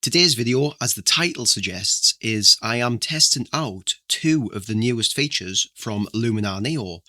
Today's video, as the title suggests, is I am testing out two of the newest features from Luminar Neo.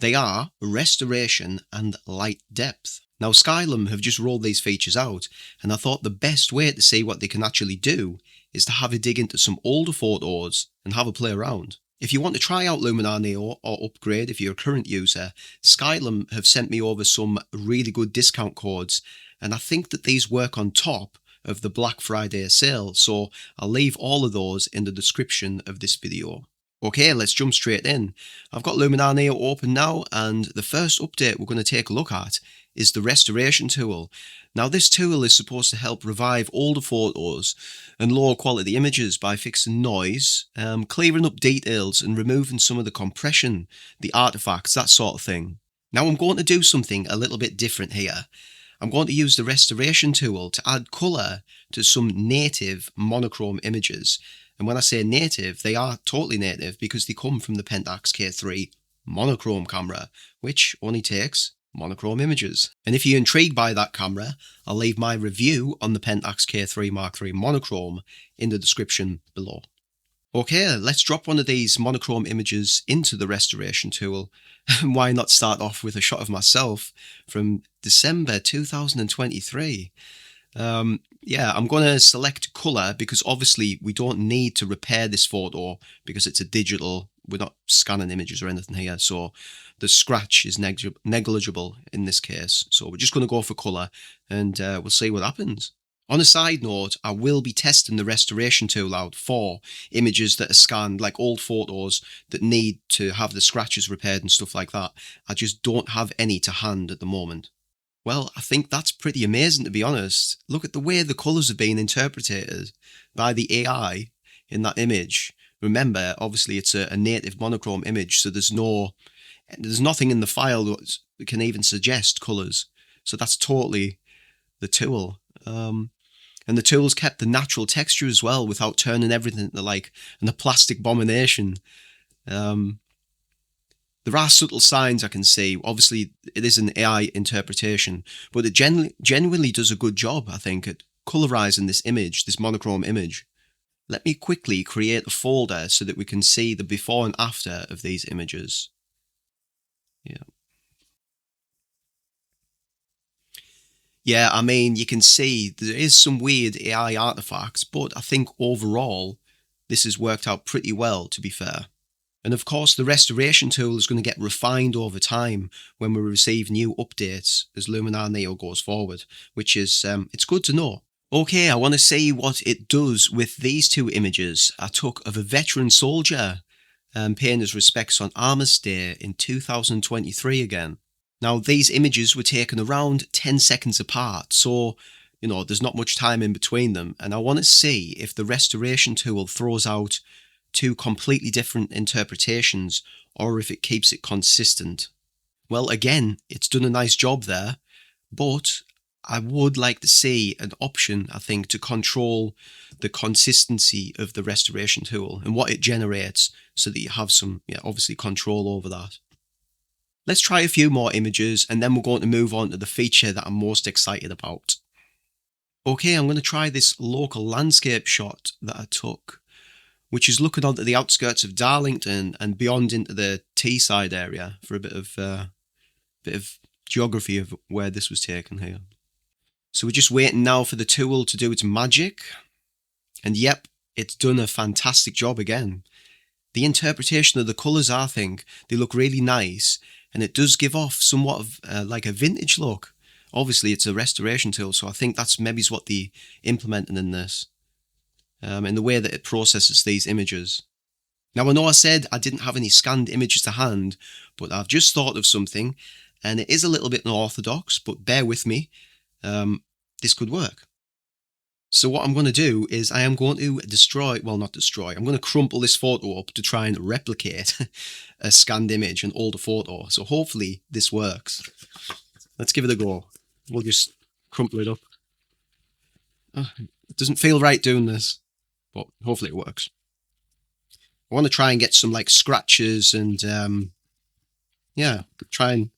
They are Restoration and Light Depth. Now Skylum have just rolled these features out, and I thought the best way to see what they can actually do is to have a dig into some older photos and have a play around. If you want to try out Luminar Neo or upgrade if you're a current user, Skylum have sent me over some really good discount codes, and I think that these work on top of the Black Friday sale, so I'll leave all of those in the description of this video. Okay, let's jump straight in. I've got Luminar Neo open now, and the first update we're going to take a look at is the Restoration tool. Now this tool is supposed to help revive older photos and lower quality images by fixing noise, clearing up details and removing some of the compression, the artifacts, that sort of thing. Now I'm going to do something a little bit different here. I'm going to use the Restoration tool to add colour to some native monochrome images. And when I say native, they are totally native because they come from the Pentax K3 monochrome camera, which only takes monochrome images. And if you're intrigued by that camera, I'll leave my review on the Pentax K3 Mark III monochrome in the description below. Okay, let's drop one of these monochrome images into the Restoration tool. Why not start off with a shot of myself from December 2023? Yeah, I'm going to select colour because obviously we don't need to repair this photo because it's a digital. We're not scanning images or anything here, so the scratch is negligible in this case. So we're just going to go for colour and we'll see what happens. On a side note, I will be testing the Restoration tool out for images that are scanned, like old photos that need to have the scratches repaired and stuff like that. I just don't have any to hand at the moment. Well, I think that's pretty amazing, to be honest. Look at the way the colours have been interpreted by the AI in that image. Remember, obviously it's a native monochrome image, so there's nothing in the file that can even suggest colours. So that's totally the tool. And the tool's kept the natural texture as well without turning everything into like a plastic abomination. There are subtle signs I can see. Obviously, it is an AI interpretation, but it genuinely does a good job, I think, at colorizing this image, this monochrome image. Let me quickly create a folder so that we can see the before and after of these images. Yeah, I mean, you can see there is some weird AI artifacts, but I think overall, this has worked out pretty well, to be fair. And of course, the Restoration tool is going to get refined over time when we receive new updates as Luminar Neo goes forward, which is, it's good to know. Okay, I want to see what it does with these two images I took of a veteran soldier paying his respects on Armistice Day in 2023 again. Now, these images were taken around 10 seconds apart, so, there's not much time in between them, and I want to see if the Restoration tool throws out two completely different interpretations or if it keeps it consistent. Well, again, it's done a nice job there, but I would like to see an option, I think, to control the consistency of the Restoration tool and what it generates so that you have some, obviously, control over that. Let's try a few more images and then we're going to move on to the feature that I'm most excited about. Okay, I'm going to try this local landscape shot that I took, which is looking onto the outskirts of Darlington and beyond into the Teesside area for a bit of geography of where this was taken here. So we're just waiting now for the tool to do its magic. And yep, it's done a fantastic job again. The interpretation of the colours, I think, they look really nice. And it does give off somewhat of like a vintage look. Obviously, it's a Restoration tool, so I think that's maybe what they implemented in this. In the way that it processes these images. Now, I know I said I didn't have any scanned images to hand, but I've just thought of something, and it is a little bit unorthodox, but bear with me. This could work. So what I'm going to do is I am going to I'm going to crumple this photo up to try and replicate a scanned image, an older photo. So hopefully this works. Let's give it a go. We'll just crumple it up. It doesn't feel right doing this, but hopefully it works. I want to try and get some like scratches and try and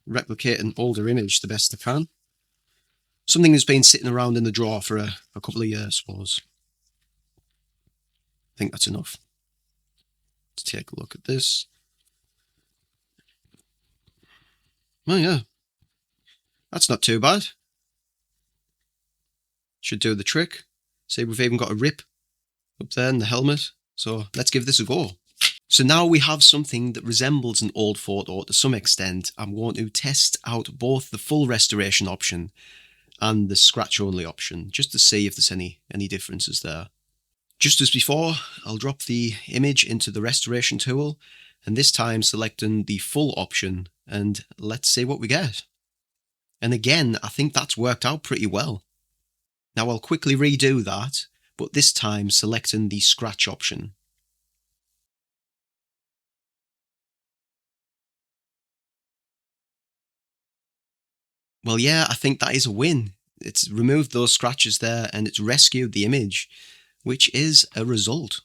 replicate an older image the best I can. Something that's been sitting around in the drawer for a couple of years, I suppose. I think that's enough. Let's take a look at this. Oh yeah, that's not too bad. Should do the trick. See, we've even got a rip up there in the helmet. So let's give this a go. So now we have something that resembles an old photo to some extent. I'm going to test out both the full restoration option and the scratch only option, just to see if there's any differences there. Just as before, I'll drop the image into the restoration tool, and this time selecting the full option, and let's see what we get. And again, I think that's worked out pretty well. Now I'll quickly redo that, but this time selecting the scratch option. Well, yeah, I think that is a win. It's removed those scratches there and it's rescued the image, which is a result.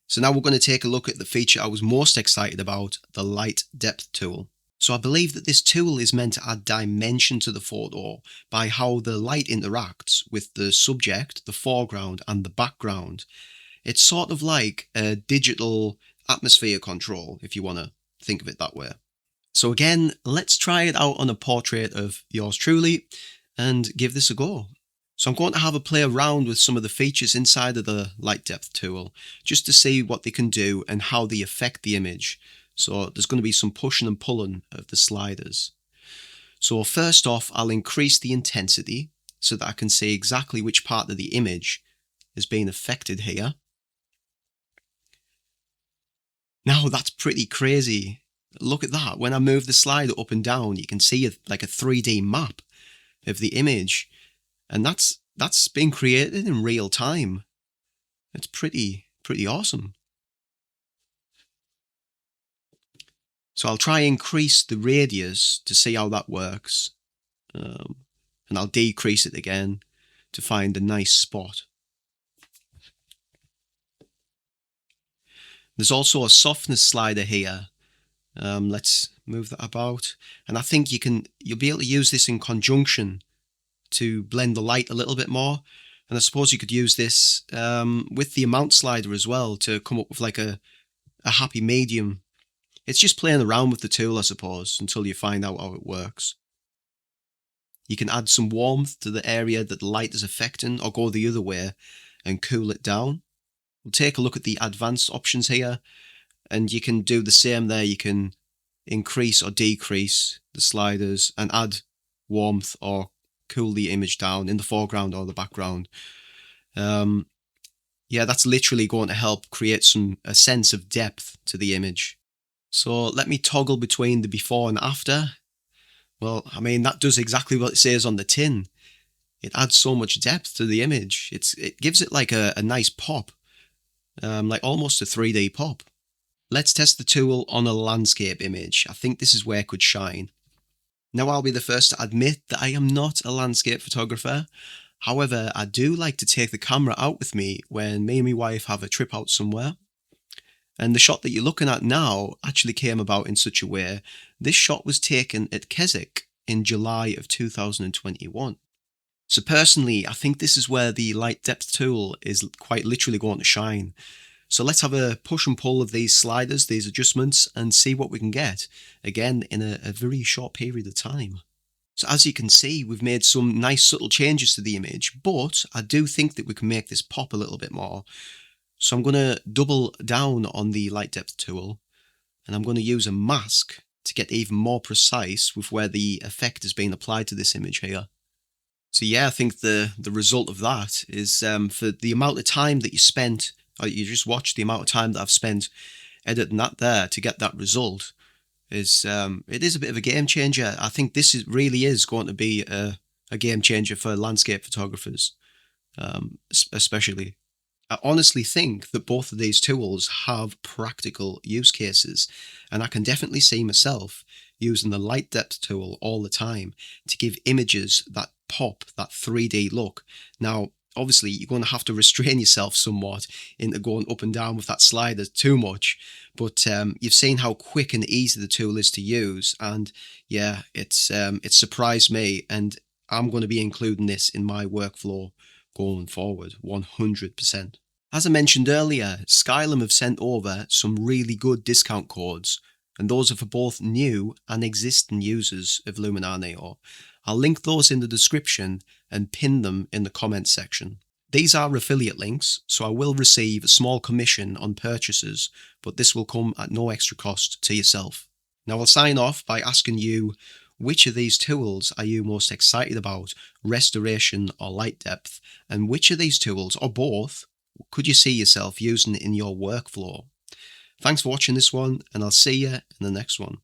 So now we're going to take a look at the feature I was most excited about, the light depth tool. So I believe that this tool is meant to add dimension to the photo by how the light interacts with the subject, the foreground and the background. It's sort of like a digital atmosphere control, if you want to think of it that way. So again, let's try it out on a portrait of yours truly and give this a go. So I'm going to have a play around with some of the features inside of the light depth tool, just to see what they can do and how they affect the image. So there's going to be some pushing and pulling of the sliders. So first off, I'll increase the intensity so that I can see exactly which part of the image is being affected here. Now that's pretty crazy. Look at that. When I move the slider up and down, you can see like a 3D map of the image. And that's been created in real time. It's pretty awesome. So I'll try and increase the radius to see how that works. And I'll decrease it again to find a nice spot. There's also a softness slider here. Let's move that about. And I think you'll be able to use this in conjunction to blend the light a little bit more. And I suppose you could use this with the amount slider as well to come up with like a happy medium. It's just playing around with the tool, I suppose, until you find out how it works. You can add some warmth to the area that the light is affecting, or go the other way and cool it down. We'll take a look at the advanced options here, and you can do the same there. You can increase or decrease the sliders and add warmth or cool the image down in the foreground or the background. Yeah, that's literally going to help create a sense of depth to the image. So let me toggle between the before and after. Well, I mean, that does exactly what it says on the tin. It adds so much depth to the image. It gives it like a nice pop, like almost a 3D pop. Let's test the tool on a landscape image. I think this is where it could shine. Now, I'll be the first to admit that I am not a landscape photographer. However, I do like to take the camera out with me when me and my wife have a trip out somewhere. And the shot that you're looking at now actually came about in such a way. This shot was taken at Keswick in July of 2021. So personally, I think this is where the light depth tool is quite literally going to shine. So let's have a push and pull of these sliders, these adjustments, and see what we can get, again, in a very short period of time. So as you can see, we've made some nice subtle changes to the image, but I do think that we can make this pop a little bit more. So I'm going to double down on the light depth tool, and I'm going to use a mask to get even more precise with where the effect is being applied to this image here. So yeah, I think the result of that is for the amount of time that you spent, or you just watched the amount of time that I've spent editing that there to get that result, is it is a bit of a game changer. I think this really is going to be a game changer for landscape photographers, especially. I honestly think that both of these tools have practical use cases, and I can definitely see myself using the light depth tool all the time to give images that pop, that 3D look. Now, obviously, you're going to have to restrain yourself somewhat into going up and down with that slider too much, but you've seen how quick and easy the tool is to use, and yeah, it's surprised me, and I'm going to be including this in my workflow going forward, 100%. As I mentioned earlier, Skylum have sent over some really good discount codes, and those are for both new and existing users of Luminar Neo. I'll link those in the description and pin them in the comments section. These are affiliate links, so I will receive a small commission on purchases, but this will come at no extra cost to yourself. Now I'll sign off by asking you, which of these tools are you most excited about, restoration or light depth? And which of these tools, or both, could you see yourself using in your workflow? Thanks for watching this one, and I'll see you in the next one.